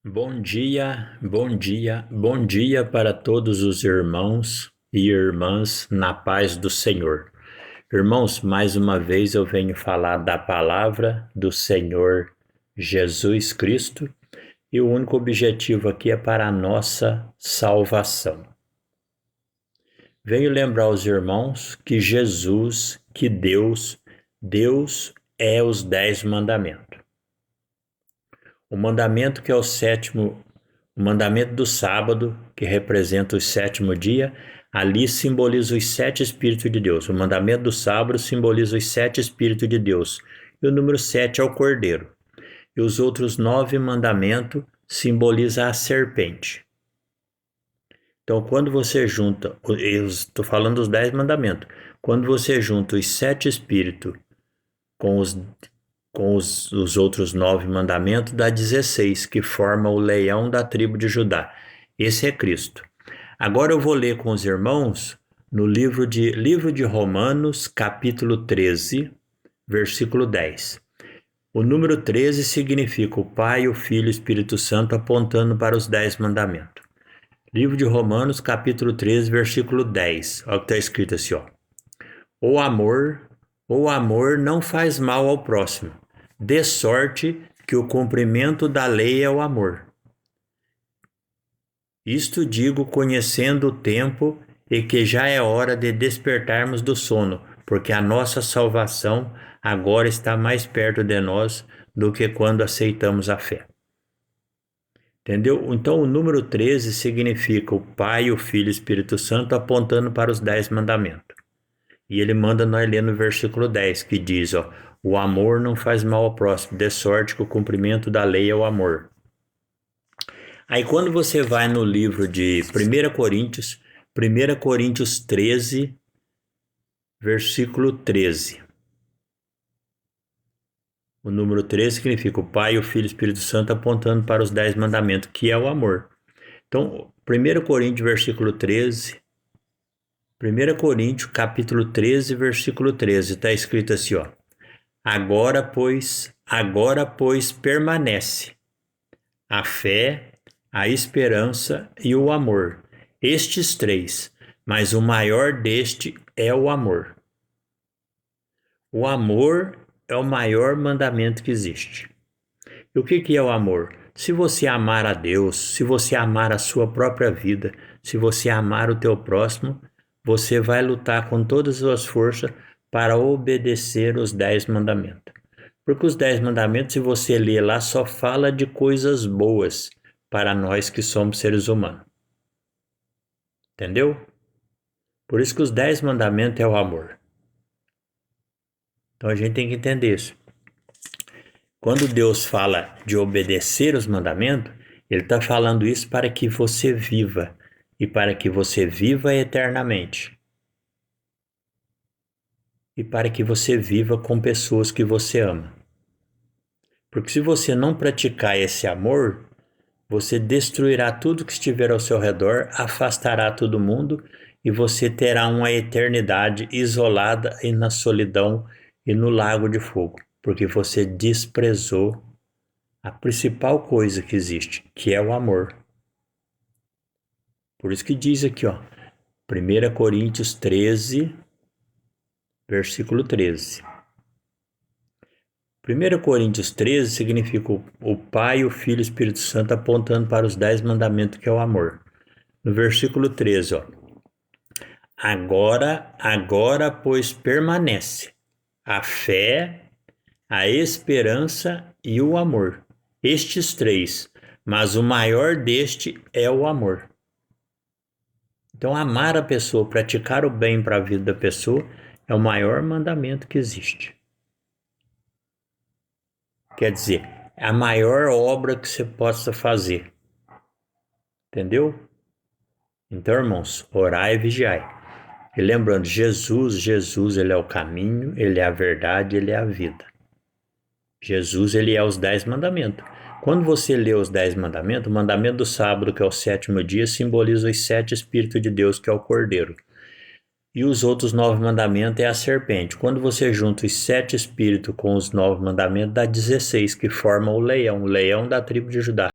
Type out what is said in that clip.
Bom dia, bom dia, bom dia para todos os irmãos e irmãs na paz do Senhor. Irmãos, mais uma vez eu venho falar da palavra do Senhor Jesus Cristo e o único objetivo aqui é para a nossa salvação. Venho lembrar os irmãos que Jesus, que Deus é os 10 mandamentos. O mandamento que é o sétimo, o mandamento do sábado, que representa o sétimo dia, ali simboliza os 7 Espíritos de Deus. O mandamento do sábado simboliza os 7 Espíritos de Deus. E o número 7 é o cordeiro. E os outros 9 mandamentos simbolizam a serpente. Então, quando você junta, eu estou falando dos 10 mandamentos, quando você junta os 7 Espíritos com os outros 9 mandamentos, dá 16, que forma o leão da tribo de Judá. Esse é Cristo. Agora eu vou ler com os irmãos no livro de Romanos, capítulo 13, versículo 10. O número 13 significa o Pai, o Filho e o Espírito Santo apontando para os 10 mandamentos. Livro de Romanos, capítulo 13, versículo 10. Olha o que está escrito assim, ó. O amor não faz mal ao próximo, de sorte que o cumprimento da lei é o amor. Isto digo conhecendo o tempo e que já é hora de despertarmos do sono, porque a nossa salvação agora está mais perto de nós do que quando aceitamos a fé. Entendeu? Então o número 13 significa o Pai, o Filho e o Espírito Santo apontando para os 10 mandamentos. E ele manda nós ler no versículo 10, que diz, ó, o amor não faz mal ao próximo, de sorte que o cumprimento da lei é o amor. Aí quando você vai no livro de 1 Coríntios 13, versículo 13. O número 13 significa o Pai, o Filho e o Espírito Santo apontando para os 10 mandamentos, que é o amor. Então, 1 Coríntios, versículo 13, 1 Coríntios, capítulo 13, versículo 13, está escrito assim, ó. Agora, pois, permanece a fé, a esperança e o amor. Estes 3, mas o maior deste é o amor. O amor é o maior mandamento que existe. E o que é o amor? Se você amar a Deus, se você amar a sua própria vida, se você amar o teu próximo, você vai lutar com todas as suas forças para obedecer os 10 mandamentos. Porque os 10 mandamentos, se você ler lá, só fala de coisas boas para nós que somos seres humanos. Entendeu? Por isso que os 10 mandamentos é o amor. Então a gente tem que entender isso. Quando Deus fala de obedecer os mandamentos, Ele está falando isso para que você viva, e para que você viva eternamente. E para que você viva com pessoas que você ama. Porque se você não praticar esse amor, você destruirá tudo que estiver ao seu redor, afastará todo mundo e você terá uma eternidade isolada e na solidão e no lago de fogo, porque você desprezou a principal coisa que existe, que é o amor. Por isso que diz aqui, ó, 1 Coríntios 13, versículo 13. 1 Coríntios 13 significa o Pai, o Filho e o Espírito Santo apontando para os 10 mandamentos, que é o amor. No versículo 13, ó. Agora, pois, permanece a fé, a esperança e o amor. Estes 3, mas o maior deste é o amor. Então, amar a pessoa, praticar o bem para a vida da pessoa é o maior mandamento que existe. Quer dizer, é a maior obra que você possa fazer. Entendeu? Então, irmãos, orai e vigiai. E lembrando, Jesus, ele é o caminho, ele é a verdade, ele é a vida. Jesus, ele é os 10 mandamentos. Quando você lê os 10 mandamentos, o mandamento do sábado, que é o 7º dia, simboliza os 7 Espíritos de Deus, que é o cordeiro. E os outros 9 mandamentos é a serpente. Quando você junta os 7 Espíritos com os 9 mandamentos, dá 16, que formam o leão da tribo de Judá.